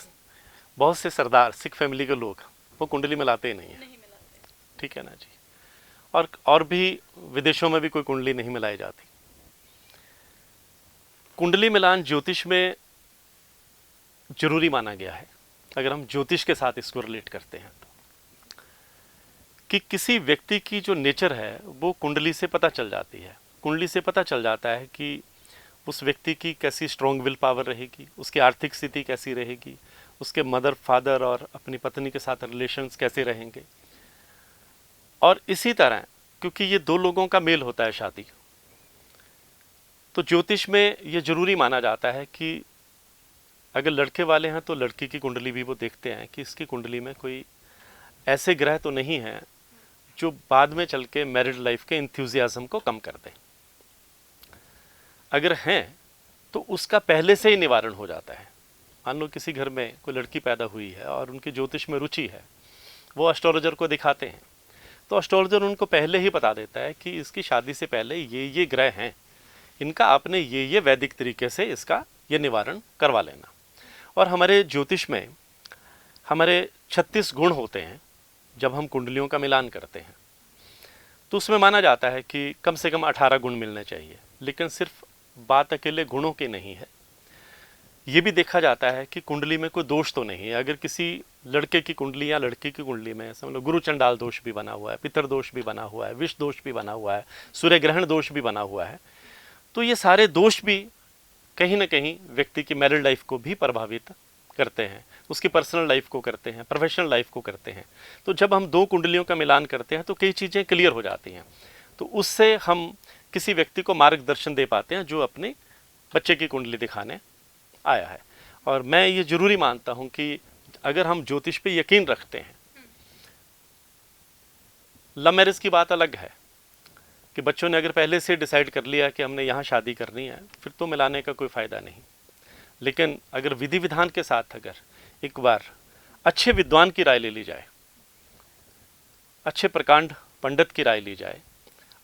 बहुत से सरदार सिख फैमिली के लोग वो कुंडली मिलाते ही नहीं है, ठीक है ना जी। और भी विदेशों में भी कोई कुंडली नहीं मिलाई जाती। कुंडली मिलान ज्योतिष में जरूरी माना गया है, अगर हम ज्योतिष के साथ इसको रिलेट करते हैं तो, कि किसी व्यक्ति की जो नेचर है वो कुंडली से पता चल जाती है। कुंडली से पता चल जाता है कि उस व्यक्ति की कैसी स्ट्रॉन्ग विल पावर रहेगी, उसकी आर्थिक स्थिति कैसी रहेगी, उसके मदर फादर और अपनी पत्नी के साथ रिलेशंस कैसे रहेंगे। और इसी तरह क्योंकि ये दो लोगों का मेल होता है शादी, तो ज्योतिष में ये जरूरी माना जाता है कि अगर लड़के वाले हैं तो लड़की की कुंडली भी वो देखते हैं कि इसकी कुंडली में कोई ऐसे ग्रह तो नहीं है जो बाद में चल के मैरिड लाइफ के इंथ्यूजियाज्म को कम कर दे। अगर हैं तो उसका पहले से ही निवारण हो जाता है। मान लो किसी घर में कोई लड़की पैदा हुई है और उनकी ज्योतिष में रुचि है, वो एस्ट्रोलॉजर को दिखाते हैं, तो एस्ट्रोलॉजर उनको पहले ही बता देता है कि इसकी शादी से पहले ये ग्रह हैं, इनका आपने ये वैदिक तरीके से इसका ये निवारण करवा लेना। और हमारे ज्योतिष में हमारे 36 गुण होते हैं जब हम कुंडलियों का मिलान करते हैं, तो उसमें माना जाता है कि कम से कम 18 गुण मिलने चाहिए। लेकिन सिर्फ बात अकेले गुणों की नहीं है, ये भी देखा जाता है कि कुंडली में कोई दोष तो नहीं है। अगर किसी लड़के की कुंडली या लड़की की कुंडली में समझ लो गुरु चंडाल दोष भी बना हुआ है, पितर दोष भी बना हुआ है, विष दोष भी बना हुआ है, सूर्य ग्रहण दोष भी बना हुआ है, तो ये सारे दोष भी कहीं ना कहीं व्यक्ति की मैरिड लाइफ को भी प्रभावित करते हैं, उसकी पर्सनल लाइफ को करते हैं, प्रोफेशनल लाइफ को करते हैं। तो जब हम दो कुंडलियों का मिलान करते हैं तो कई चीज़ें क्लियर हो जाती हैं, तो उससे हम किसी व्यक्ति को मार्गदर्शन दे पाते हैं जो अपने बच्चे की कुंडली दिखाने आया है। और मैं ये जरूरी मानता हूं कि अगर हम ज्योतिष पे यकीन रखते हैं, लव मैरिज की बात अलग है कि बच्चों ने अगर पहले से डिसाइड कर लिया कि हमने यहाँ शादी करनी है, फिर तो मिलाने का कोई फ़ायदा नहीं। लेकिन अगर विधि विधान के साथ अगर एक बार अच्छे विद्वान की राय ले ली जाए, अच्छे प्रकांड पंडित की राय ली जाए,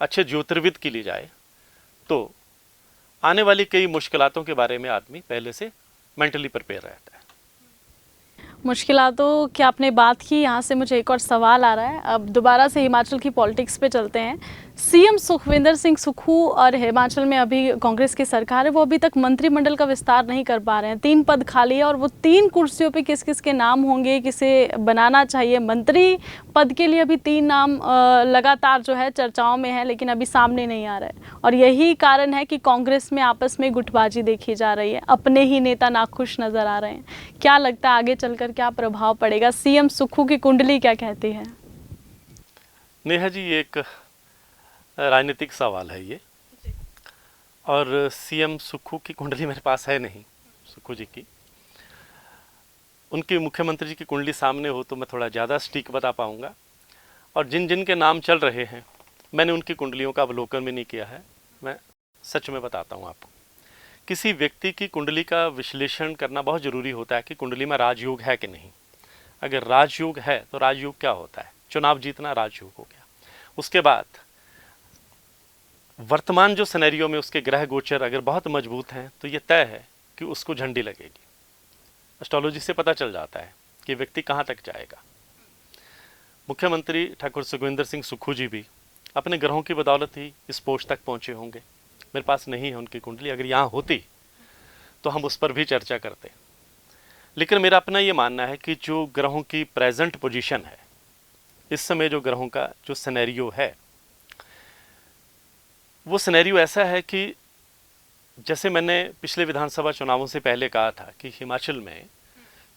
अच्छे ज्योतिर्विद की ली जाए, तो आने वाली कई मुश्किलातों के बारे में आदमी पहले से मेंटली प्रिपेयर रहता है। मुश्किलातों की आपने बात की, यहाँ से मुझे एक और सवाल आ रहा है। अब दोबारा से हिमाचल की पॉलिटिक्स पे चलते हैं। सीएम सुखविंदर सिंह सुक्खू और हिमाचल में अभी कांग्रेस की सरकार है, वो अभी तक मंत्रिमंडल का विस्तार नहीं कर पा रहे हैं। 3 पद खाली है और वो 3 कुर्सियों पे किस किस के नाम होंगे, किसे बनाना चाहिए। मंत्री पद के लिए अभी 3 नाम लगातार जो है चर्चाओं में है, लेकिन अभी सामने नहीं आ रहा है। और यही कारण है कि कांग्रेस में आपस में गुटबाजी देखी जा रही है, अपने ही नेता नाखुश नजर आ रहे हैं। क्या लगता है आगे चलकर क्या प्रभाव पड़ेगा? सीएम सुक्खू की कुंडली क्या कहती है? नेहा जी, ये एक राजनीतिक सवाल है ये, और सीएम सुक्खू की कुंडली मेरे पास है नहीं, सुक्खू जी की। उनकी मुख्यमंत्री जी की कुंडली सामने हो तो मैं थोड़ा ज़्यादा सटीक बता पाऊंगा। और जिन जिन के नाम चल रहे हैं, मैंने उनकी कुंडलियों का अवलोकन भी नहीं किया है। मैं सच में बताता हूँ आपको, किसी व्यक्ति की कुंडली का विश्लेषण करना बहुत ज़रूरी होता है कि कुंडली में राजयोग है कि नहीं। अगर राजयोग है तो राजयोग क्या होता है? चुनाव जीतना राजयोग हो गया। उसके बाद वर्तमान जो सिनेरियो में उसके ग्रह गोचर अगर बहुत मजबूत हैं तो ये तय है कि उसको झंडी लगेगी। एस्ट्रोलॉजी से पता चल जाता है कि व्यक्ति कहाँ तक जाएगा। मुख्यमंत्री ठाकुर सुखविंदर सिंह सुक्खू जी भी अपने ग्रहों की बदौलत ही इस पोस्ट तक पहुँचे होंगे। मेरे पास नहीं है उनकी कुंडली, अगर यहाँ होती तो हम उस पर भी चर्चा करते। लेकिन मेरा अपना ये मानना है कि जो ग्रहों की प्रेजेंट पोजीशन है, इस समय जो ग्रहों का जो सिनेरियो है, वो सिनेरियो ऐसा है कि जैसे मैंने पिछले विधानसभा चुनावों से पहले कहा था कि हिमाचल में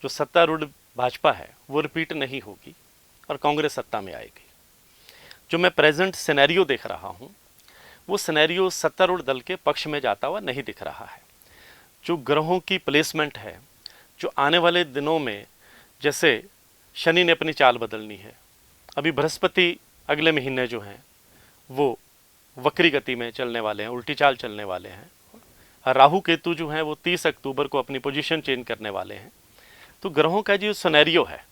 जो सत्तारूढ़ भाजपा है वो रिपीट नहीं होगी और कांग्रेस सत्ता में आएगी। जो मैं प्रेजेंट सिनेरियो देख रहा हूँ, वो सिनेरियो सत्तारूढ़ दल के पक्ष में जाता हुआ नहीं दिख रहा है। जो ग्रहों की प्लेसमेंट है, जो आने वाले दिनों में, जैसे शनि ने अपनी चाल बदलनी है, अभी बृहस्पति अगले महीने जो हैं वो वक्री गति में चलने वाले हैं, उल्टी चाल चलने वाले हैं। राहु केतु जो हैं वो 30 अक्टूबर को अपनी पोजीशन चेंज करने वाले हैं। तो ग्रहों का जो सिनेरियो है,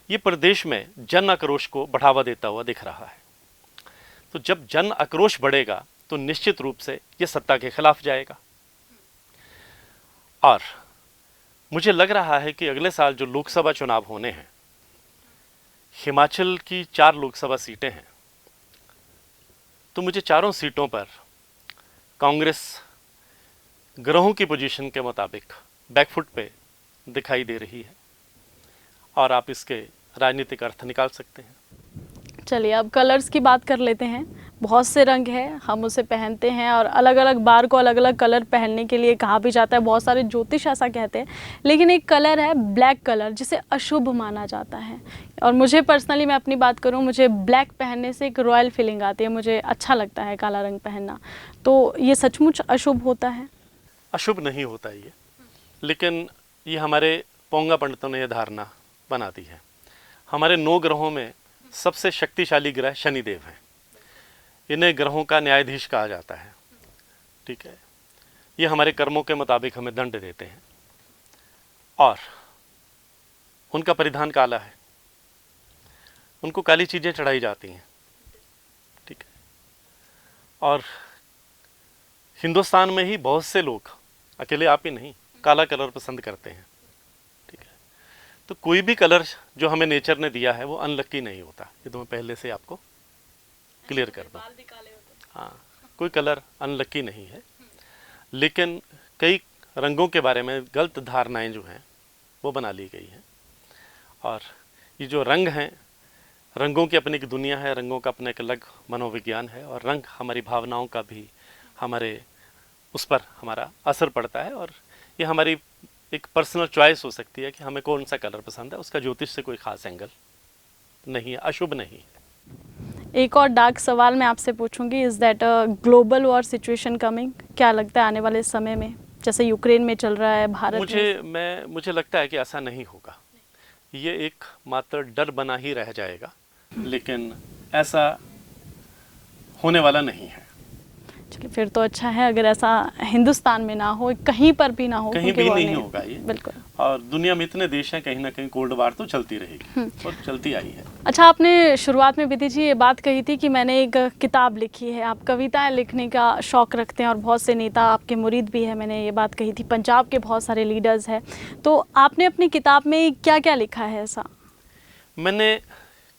ये प्रदेश में जन आक्रोश को बढ़ावा देता हुआ दिख रहा है। तो जब जन आक्रोश बढ़ेगा तो निश्चित रूप से ये सत्ता के खिलाफ जाएगा। और मुझे लग रहा है कि अगले साल जो लोकसभा चुनाव होने हैं, हिमाचल की 4 लोकसभा सीटें हैं, तो मुझे चारों सीटों पर कांग्रेस ग्रहों की पोजीशन के मुताबिक बैकफुट पे दिखाई दे रही है। और आप इसके राजनीतिक अर्थ निकाल सकते हैं। चलिए अब कलर्स की बात कर लेते हैं। बहुत से रंग हैं, हम उसे पहनते हैं और अलग अलग बार को अलग अलग कलर पहनने के लिए कहा भी जाता है। बहुत सारे ज्योतिष ऐसा कहते हैं, लेकिन एक कलर है ब्लैक कलर, जिसे अशुभ माना जाता है। और मुझे पर्सनली, मैं अपनी बात करूं, मुझे ब्लैक पहनने से एक रॉयल फीलिंग आती है, मुझे अच्छा लगता है काला रंग पहनना। तो ये सचमुच अशुभ होता है? अशुभ नहीं होता ये, लेकिन ये हमारे पोंगा पंडितों ने यह धारणा बना दी है। हमारे 9 ग्रहों में सबसे शक्तिशाली ग्रह शनिदेव हैं। इन्हें ग्रहों का न्यायाधीश कहा जाता है, ठीक है। ये हमारे कर्मों के मुताबिक हमें दंड देते हैं और उनका परिधान काला है, उनको काली चीजें चढ़ाई जाती हैं, ठीक है। और हिंदुस्तान में ही बहुत से लोग, अकेले आप ही नहीं, काला कलर पसंद करते हैं, ठीक है। तो कोई भी कलर जो हमें नेचर ने दिया है वो अनलक्की नहीं होता, ये तो मैं पहले से आपको क्लियर कर दूं। हाँ, कोई कलर अनलक्की नहीं है, लेकिन कई रंगों के बारे में गलत धारणाएं जो हैं वो बना ली गई हैं। और ये जो रंग हैं, रंगों की अपनी एक दुनिया है, रंगों का अपना एक अलग मनोविज्ञान है, और रंग हमारी भावनाओं का भी हमारे उस पर हमारा असर पड़ता है। और ये हमारी एक पर्सनल चॉइस हो सकती है कि हमें कौन सा कलर पसंद है, उसका ज्योतिष से कोई खास एंगल नहीं है, अशुभ नहीं है। एक और डार्क सवाल मैं आपसे पूछूंगी, is that a global war situation coming? क्या लगता है आने वाले समय में, जैसे यूक्रेन में चल रहा है, भारत में? मुझे लगता है कि ऐसा नहीं होगा, ये एक मात्र डर बना ही रह जाएगा, लेकिन ऐसा होने वाला नहीं है। चलिए, फिर तो अच्छा है अगर ऐसा हिंदुस्तान में ना हो, कहीं पर भी ना हो, कहीं भी नहीं होगा ये। बिल्कुल। और दुनिया में इतने देश हैं, कहीं ना कहीं कोल्ड वार तो चलती रहेगी और चलती आई है। अच्छा, आपने शुरुआत में विधि जी ये बात कही थी कि मैंने एक किताब लिखी है, आप कविताएं लिखने का शौक रखते हैं और बहुत से नेता आपके मुरीद भी है, मैंने ये बात कही थी, पंजाब के बहुत सारे लीडर्स हैं, तो आपने अपनी किताब में क्या क्या लिखा है ऐसा? मैंने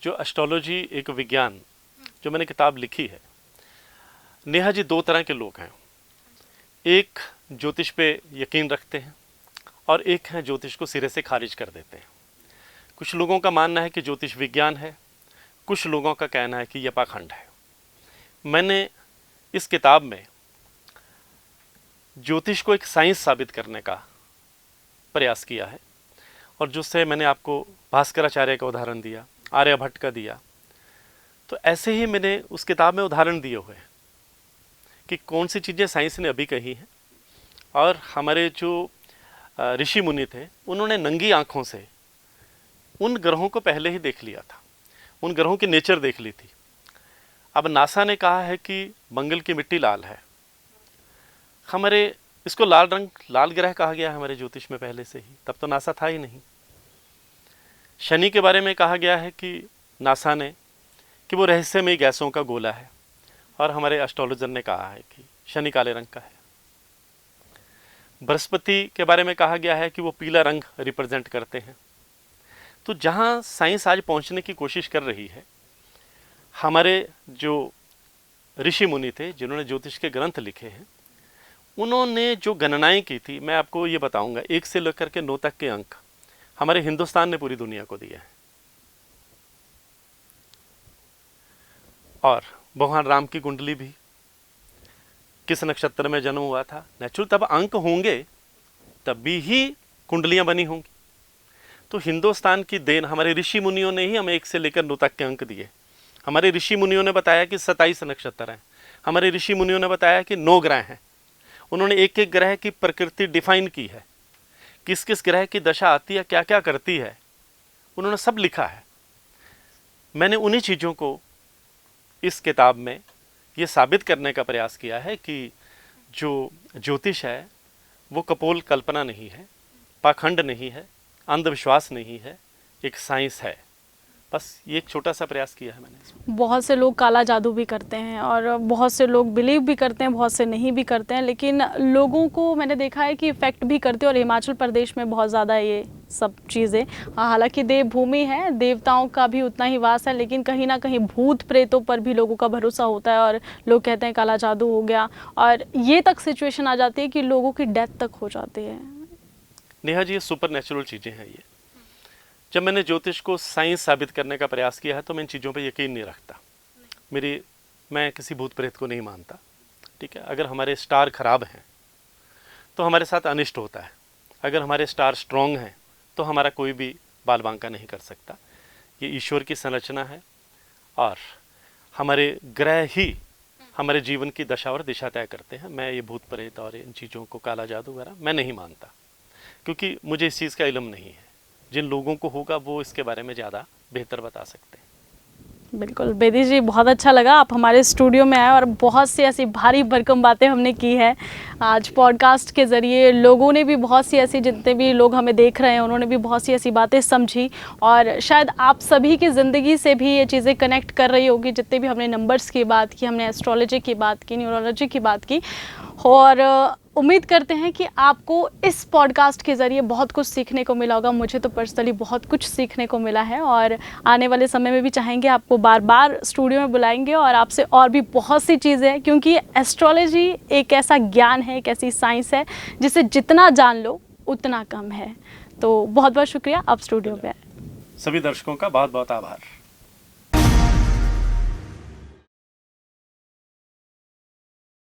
जो एस्ट्रोलॉजी एक विज्ञान जो मैंने किताब लिखी है, नेहा जी दो तरह के लोग हैं, एक ज्योतिष पे यकीन रखते हैं और एक है ज्योतिष को सिरे से खारिज कर देते हैं। कुछ लोगों का मानना है कि ज्योतिष विज्ञान है, कुछ लोगों का कहना है कि यह पाखंड है। मैंने इस किताब में ज्योतिष को एक साइंस साबित करने का प्रयास किया है, और जिससे मैंने आपको भास्कराचार्य का उदाहरण दिया, आर्यभट्ट का दिया, तो ऐसे ही मैंने उस किताब में उदाहरण दिए हुए हैं कि कौन सी चीज़ें साइंस ने अभी कही हैं। और हमारे जो ऋषि मुनि थे, उन्होंने नंगी आंखों से उन ग्रहों को पहले ही देख लिया था, उन ग्रहों की नेचर देख ली थी। अब नासा ने कहा है कि मंगल की मिट्टी लाल है, हमारे इसको लाल रंग, लाल ग्रह कहा गया है हमारे ज्योतिष में पहले से ही, तब तो नासा था ही नहीं। शनि के बारे में कहा गया है कि नासा ने कि वो रहस्यमयी गैसों का गोला है, और हमारे एस्ट्रोलॉजर ने कहा है कि शनि काले रंग का है। बृहस्पति के बारे में कहा गया है कि वो पीला रंग रिप्रेजेंट करते हैं। तो जहाँ साइंस आज पहुँचने की कोशिश कर रही है, हमारे जो ऋषि मुनि थे जिन्होंने ज्योतिष के ग्रंथ लिखे हैं, उन्होंने जो गणनाएं की थी, मैं आपको ये बताऊंगा, 1 से लेकर के 9 तक के अंक हमारे हिंदुस्तान ने पूरी दुनिया को दिए हैं। और भगवान राम की कुंडली भी किस नक्षत्र में जन्म हुआ था, नेचुरल तब अंक होंगे तभी ही कुंडलियां बनी होंगी। तो हिंदुस्तान की देन हमारे ऋषि मुनियों ने ही हमें 1 से लेकर 9 तक के अंक दिए। हमारे ऋषि मुनियों ने बताया कि 27 नक्षत्र हैं, हमारे ऋषि मुनियों ने बताया कि 9 ग्रह हैं। उन्होंने एक एक ग्रह की प्रकृति डिफाइन की है, किस किस ग्रह की दशा आती है, क्या क्या करती है, उन्होंने सब लिखा है। मैंने उन्हीं चीज़ों को इस किताब में ये साबित करने का प्रयास किया है कि जो ज्योतिष है वो कपोल कल्पना नहीं है, पाखंड नहीं है, अंधविश्वास नहीं है, एक साइंस है। बस ये एक छोटा सा प्रयास किया है मैंने इसमें। बहुत से लोग काला जादू भी करते हैं और बहुत से लोग बिलीव भी करते हैं, बहुत से नहीं भी करते हैं, लेकिन लोगों को मैंने देखा है कि इफेक्ट भी करते हैं। और हिमाचल प्रदेश में बहुत ज़्यादा ये सब चीज़ें, हालांकि देवभूमि है, देवताओं का भी उतना ही वास है, लेकिन कहीं ना कहीं भूत प्रेतों पर भी लोगों का भरोसा होता है और लोग कहते हैं काला जादू हो गया, और ये तक सिचुएशन आ जाती है कि लोगों की डेथ तक हो जाती है। नेहा जी, ये सुपर नेचुरल चीज़ें हैं। ये जब मैंने ज्योतिष को साइंस साबित करने का प्रयास किया है तो मैं इन चीज़ों पे यकीन नहीं रखता। मैं किसी भूत प्रेत को नहीं मानता, ठीक है। अगर हमारे स्टार खराब हैं तो हमारे साथ अनिष्ट होता है, अगर हमारे स्टार स्ट्रॉन्ग हैं तो हमारा कोई भी बाल बांका नहीं कर सकता। ये ईश्वर की संरचना है और हमारे ग्रह ही हमारे जीवन की दशा और दिशा तय करते हैं। मैं ये भूत प्रेत और इन चीज़ों को, काला जादू वगैरह, मैं नहीं मानता, क्योंकि मुझे इस चीज़ का इल्म नहीं है। जिन लोगों को होगा वो इसके बारे में ज़्यादा बेहतर बता सकते हैं। बिल्कुल बेदी जी, बहुत अच्छा लगा आप हमारे स्टूडियो में आए और बहुत सी ऐसी भारी भरकम बातें हमने की है आज पॉडकास्ट के ज़रिए। लोगों ने भी बहुत सी ऐसी, जितने भी लोग हमें देख रहे हैं उन्होंने भी बहुत सी ऐसी बातें समझी, और शायद आप सभी की ज़िंदगी से भी ये चीज़ें कनेक्ट कर रही होगी। जितने भी हमने नंबर्स की बात की, हमने एस्ट्रोलॉजी की बात की, न्यूरोलॉजी की बात की, और उम्मीद करते हैं कि आपको इस पॉडकास्ट के ज़रिए बहुत कुछ सीखने को मिला होगा। मुझे तो पर्सनली बहुत कुछ सीखने को मिला है और आने वाले समय में भी चाहेंगे आपको बार बार स्टूडियो में बुलाएंगे और आपसे और भी बहुत सी चीज़ें हैं, क्योंकि एस्ट्रोलॉजी एक ऐसा ज्ञान है, एक ऐसी साइंस है जिसे जितना जान लो उतना कम है। तो बहुत बहुत शुक्रिया, आप स्टूडियो पे आए। सभी दर्शकों का बहुत बहुत आभार।